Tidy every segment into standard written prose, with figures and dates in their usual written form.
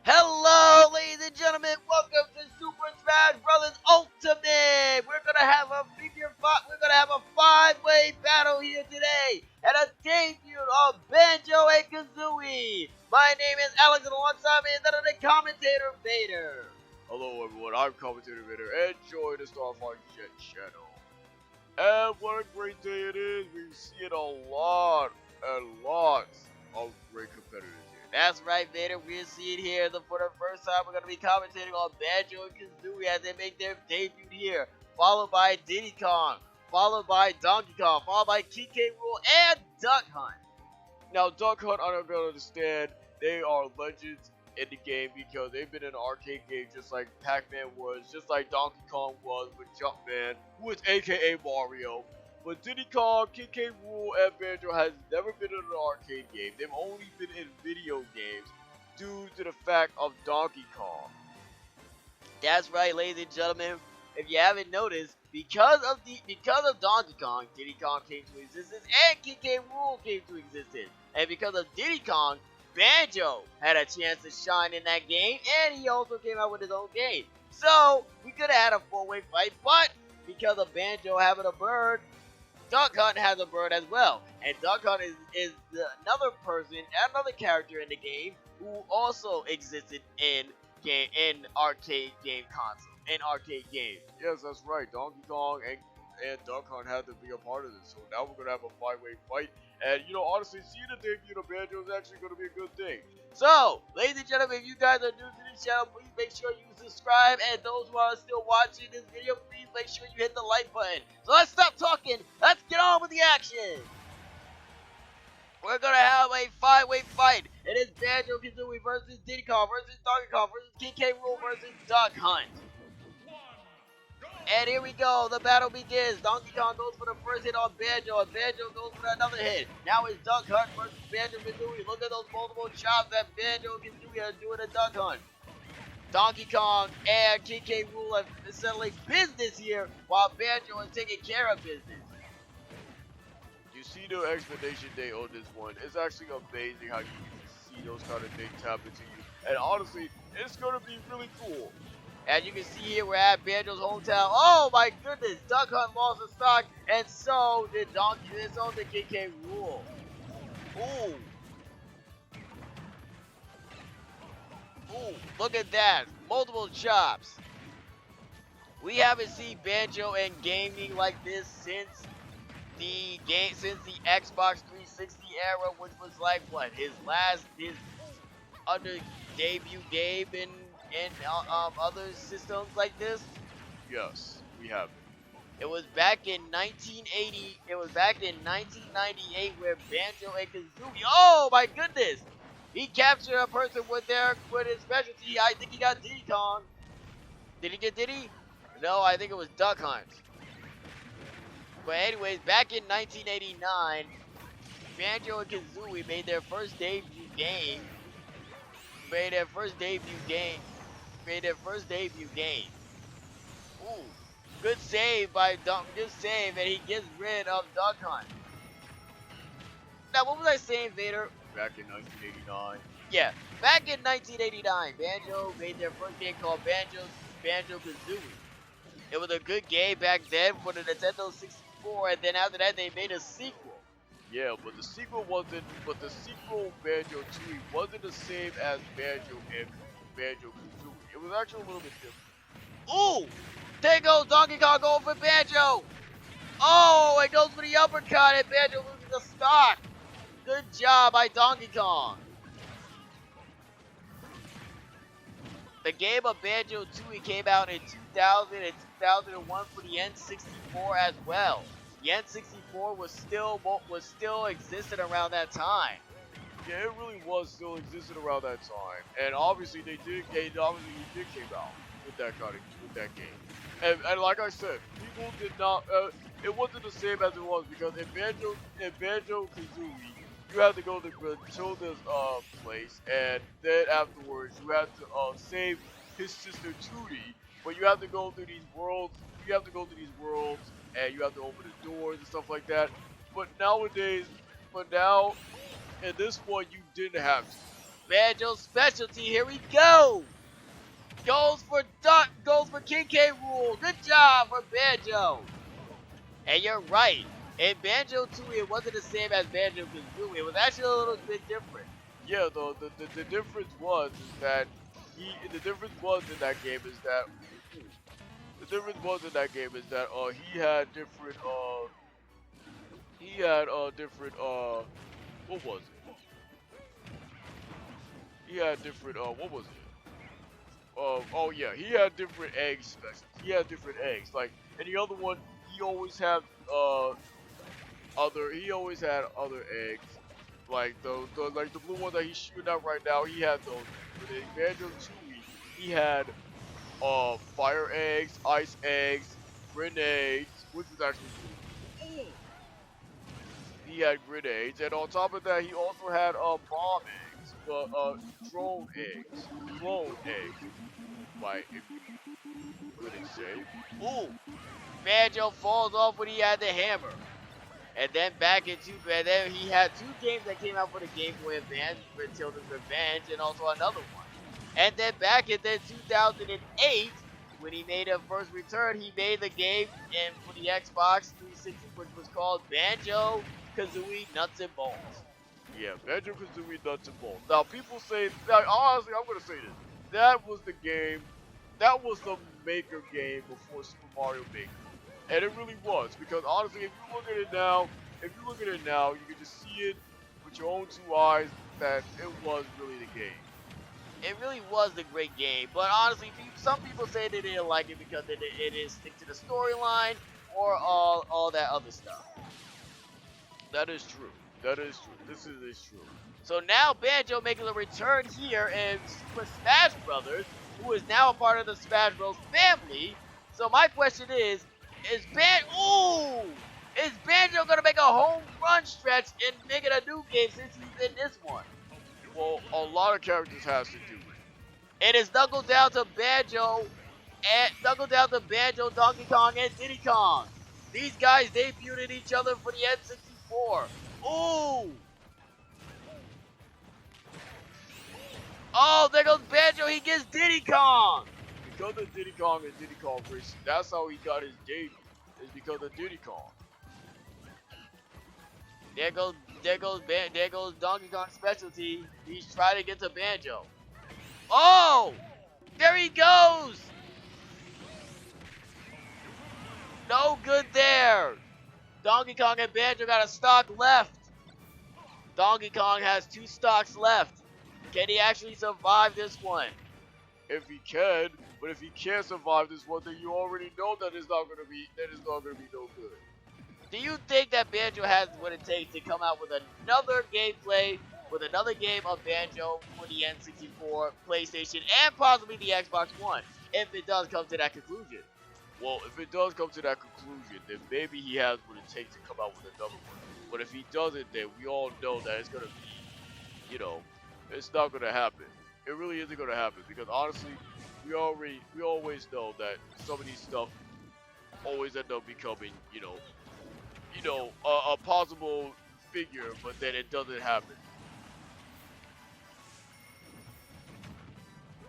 Hello, ladies and gentlemen. Welcome to Super Smash Bros. Ultimate. We're gonna have a five-way battle here today, and a debut of Banjo and Kazooie. My name is Alex, and alongside me is none other than commentator Vader. Hello everyone, I'm Commentator Vader, and join the Starfire Jet channel. And what a great day it is! We've seen a lot and lots of great competitors here. That's right, Vader. We're seeing here for the first time. We're gonna be commentating on Banjo and Kazooie as they make their debut here, followed by Diddy Kong, followed by Donkey Kong, followed by TK Rule and Duck Hunt. Now, Duck Hunt, I don't gonna understand, they are legends in the game because they've been in arcade games just like Pac-Man was, just like Donkey Kong was with Jumpman, who is aka Mario. But Diddy Kong, King K. Rool, and Banjo has never been in an arcade game. They've only been in video games due to the fact of Donkey Kong. That's right, ladies and gentlemen. If you haven't noticed, because of Donkey Kong, Diddy Kong came to existence, and King K. Rool came to existence. And because of Diddy Kong, Banjo had a chance to shine in that game, and he also came out with his own game. So we could have had a four-way fight, but because of Banjo having a bird, Duck Hunt has a bird as well. And Duck Hunt is another character in the game who also existed in arcade game console, in arcade games. Yes, that's right. Donkey Kong and Duck Hunt had to be a part of this. So now we're gonna have a five-way fight. And honestly, seeing the debut of Banjo is actually gonna be a good thing. So, ladies and gentlemen, if you guys are new to this channel, please make sure you subscribe. And those who are still watching this video, please make sure you hit the like button. So let's stop talking. Let's get on with the action. We're gonna have a five-way fight. It is Banjo Kazooie versus Diddy Kong versus Donkey Kong versus King K. Rool versus Duck Hunt. And here we go, the battle begins. Donkey Kong goes for the first hit on Banjo, and Banjo goes for another hit. Now it's Duck Hunt versus Banjo Kazooie. Look at those multiple chops that Banjo and Kazooie are doing to Duck Hunt. Donkey Kong and King K. Rool are settling business here, while Banjo is taking care of business. You see the explanation day on this one. It's actually amazing how you see those kind of things happen to you. And honestly, it's gonna be really cool. As you can see here, we're at Banjo's hometown. Oh my goodness, Duck Hunt lost the stock, and so did King K. Rool. Ooh. Ooh, look at that. Multiple chops. We haven't seen Banjo in gaming like this since the Xbox 360 era, which was like what, his under debut game in other systems like this. Yes, we have it. It was back in 1980. It was back in 1998 where Banjo and Kazooie. Oh my goodness! He captured a person with his specialty. I think he got Diddy Kong. Did he get Diddy? No, I think it was Duck Hunt. But anyways, back in 1989, Banjo and Kazooie made their first debut game. Ooh, good save, and he gets rid of Duck Hunt. Now, what was I saying, Vader? Back in 1989. Yeah, back in 1989, Banjo made their first game called Banjo Kazooie. It was a good game back then for the Nintendo 64, and then after that, they made a sequel. Yeah, but the sequel Banjo 2 wasn't the same as Banjo and Banjo Kazooie. It was actually a little bit different. Ooh! There goes Donkey Kong going for Banjo! Oh, it goes for the uppercut, and Banjo loses the stock. Good job by Donkey Kong. The game of Banjo 2 came out in 2000 and 2001 for the N64 as well. The N64 was still existing around that time. Yeah, it really was still existing around that time, and obviously he did came out with that game. And like I said, people did not. It wasn't the same as it was because in Banjo Kazooie, you had to go to Matilda's place, and then afterwards you had to save his sister Tootie. But you have to go through these worlds. And you have to open the doors and stuff like that. But now, in this one, you didn't have to. Banjo's specialty. Here we go. Goes for King K. Rool. Good job for Banjo. And you're right. In Banjo 2, it wasn't the same as Banjo Kazooie. It was actually a little bit different. Yeah, though the difference was is that the difference was in that game is that the difference was in that game is that he had different what was it? He had different what was it? Oh yeah, he had different eggs specials. He had different eggs. Like and the other one, he always had other eggs. Like the blue one that he's shooting out right now, he had those. But in Banjo Tooie, he had fire eggs, ice eggs, grenades, which was actually cool. He had grenades, and on top of that, he also had bomb eggs, but drone eggs. Like if you couldn't say. Ooh, Banjo falls off when he had the hammer. And then and then he had 2 games that came out for the Game Boy Advance, Tilda's Revenge, and also another one. And then back in 2008, when he made a first return, he made the game and for the Xbox 360, which was called Banjo Kazooie Nuts and Bolts. Yeah, Banjo Kazooie Nuts and Bolts. Now people say, like, honestly, I'm gonna say this. That was the game. That was the Maker game before Super Mario Maker. And it really was, because honestly, if you look at it now, you can just see it with your own 2 eyes that it was really the game. It really was the great game, but honestly, some people say they didn't like it because it didn't stick to the storyline or all that other stuff. That is true. That is true. This is true. So now Banjo making a return here in Super Smash Brothers, who is now a part of the Smash Bros. Family. So my question is Banjo gonna make a home run stretch and make it a new game since he's in this one? Well, a lot of characters has to do it. It is knuckled down to Banjo, Donkey Kong, and Diddy Kong. These guys debuted each other for the N64. Ooh! Oh, there goes Banjo. He gets Diddy Kong. Because of Diddy Kong and Diddy Kong Racing, that's how he got his debut. Is because of Diddy Kong. There goes Donkey Kong's specialty. He's trying to get to Banjo. Oh! There he goes! No good there. Donkey Kong and Banjo got a stock left. Donkey Kong has 2 stocks left. Can he actually survive this one? If he can, but if he can't survive this one, then you already know that it's not gonna be no good. Do you think that Banjo has what it takes to come out with another gameplay, with another game of Banjo for the N64, PlayStation, and possibly the Xbox One, if it does come to that conclusion? Well, if it does come to that conclusion, then maybe he has what it takes to come out with another one. But if he doesn't, then we all know that it's gonna be, it's not gonna happen. It really isn't gonna happen because honestly, we always know that some of these stuff always end up becoming, a possible figure, but then it doesn't happen.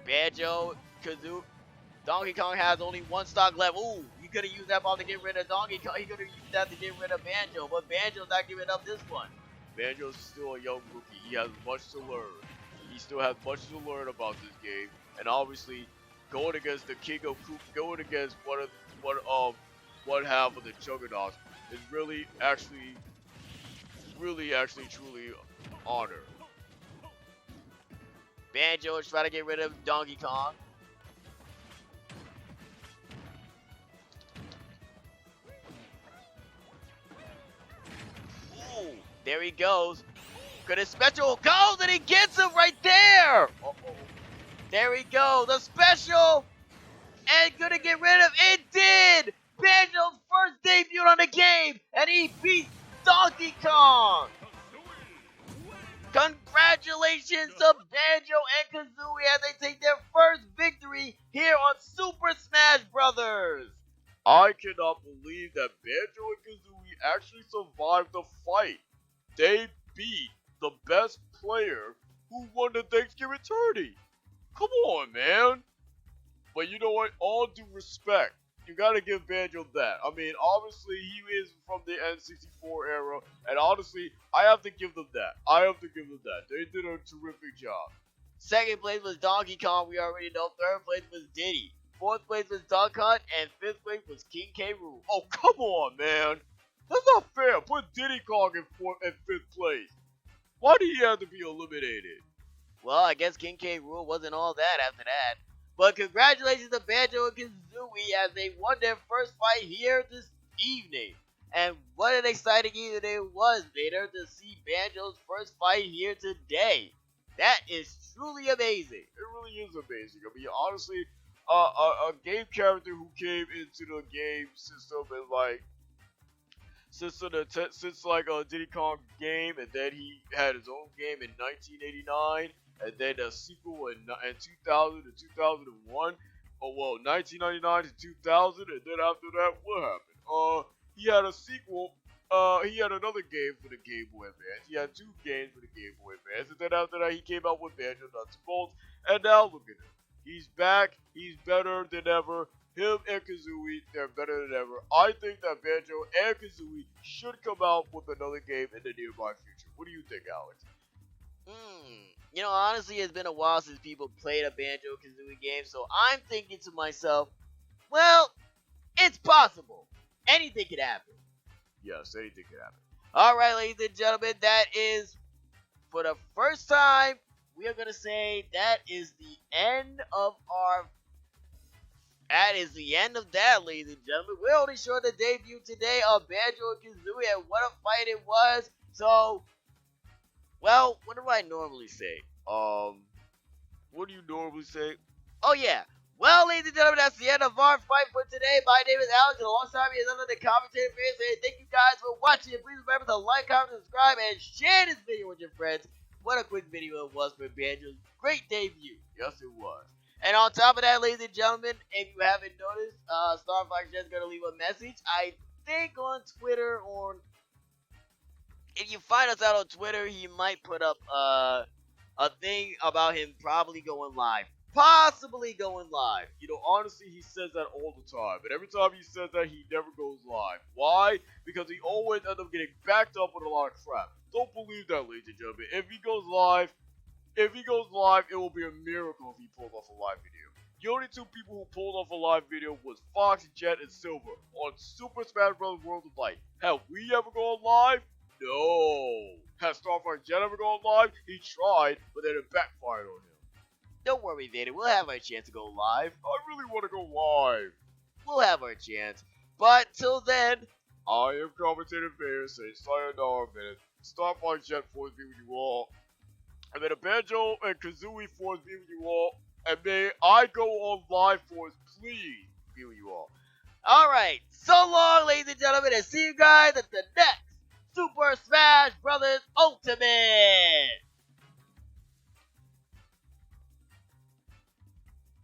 Banjo, Kazooie, Donkey Kong has only 1 stock left. Ooh, he could have used that ball to get rid of Donkey Kong. He could have used that to get rid of Banjo, but Banjo's not giving up this one. Banjo's still a young rookie. He has much to learn. He still has much to learn about this game, and obviously, going against the King of Coop, going against one half of the Juggernauts is really actually truly honor. Banjo is trying to get rid of Donkey Kong. Ooh, there he goes. Could his special goes and he gets him right there. Uh-oh. There he goes. The special. And gonna get rid of it. Did. Banjo's first debut on the game. And he beat Donkey Kong. Congratulations to Banjo and Kazooie as they take their first victory here on Super Smash Brothers. I cannot believe that Banjo and Kazooie actually survived the fight. They beat the best player who won the Thanksgiving tourney. Come on, man. But you know what? All due respect, you gotta give Banjo that. I mean, obviously he is from the N64 era, and honestly, I have to give them that. They did a terrific job. Second place was Donkey Kong, we already know. Third place was Diddy. Fourth place was Duck Hunt, and fifth place was King K. Rool. Oh, come on, man. That's not fair. Put Diddy Kong in fifth place. Why did he have to be eliminated? Well, I guess King K. Rool wasn't all that after that. But congratulations to Banjo and Kazooie as they won their first fight here this evening. And what an exciting evening it was, Vader, to see Banjo's first fight here today. That is truly amazing. It really is amazing. I mean, honestly, a game character who came into the game system and since a Diddy Kong game, and then he had his own game in 1989, and then a sequel in 2000 to 2001. Oh well, 1999 to 2000, and then after that, what happened? He had a sequel. He had another game for the Game Boy Advance. He had two games for the Game Boy Advance, and then after that, he came out with Banjo Nuts and Bolts, and now look at him. He's back. He's better than ever. Him and Kazooie, they're better than ever. I think that Banjo and Kazooie should come out with another game in the nearby future. What do you think, Alex? You know, honestly, it's been a while since people played a Banjo-Kazooie game, so I'm thinking to myself, well, it's possible. Anything could happen. Yes, anything could happen. Alright, ladies and gentlemen, that is, for the first time, we are going to say that is the end of our... That is the end of that, ladies and gentlemen. We're only showing the debut today of Banjo and Kazooie, and what a fight it was. So, well, what do I normally say? What do you normally say? Oh yeah. Well, ladies and gentlemen, that's the end of our fight for today. My name is Alex, and alongside me is another commentator for saying thank you guys for watching. Please remember to like, comment, subscribe, and share this video with your friends. What a quick video it was for Banjo's great debut. Yes, it was. And on top of that, ladies and gentlemen, if you haven't noticed, Starfox is going to leave a message. I think on Twitter, or if you find us out on Twitter, he might put up a thing about him probably going live. Possibly going live. You know, honestly, he says that all the time. And every time he says that, he never goes live. Why? Because he always ends up getting backed up with a lot of crap. Don't believe that, ladies and gentlemen. If he goes live, it will be a miracle if he pulled off a live video. The only two people who pulled off a live video was Fox, Jet, and Silver on Super Smash Bros. World of Light. Have we ever gone live? No. Has Starfox Jet ever gone live? He tried, but then it backfired on him. Don't worry, Vader. We'll have our chance to go live. I really want to go live. We'll have our chance. But till then, I am commentator Vader saying sayonara, man. Starfox Jet force be with you all. And then a Banjo and Kazooie force be with you all. And may I go on live force, please be with you all. Alright, so long, ladies and gentlemen, and see you guys at the next Super Smash Bros. Ultimate!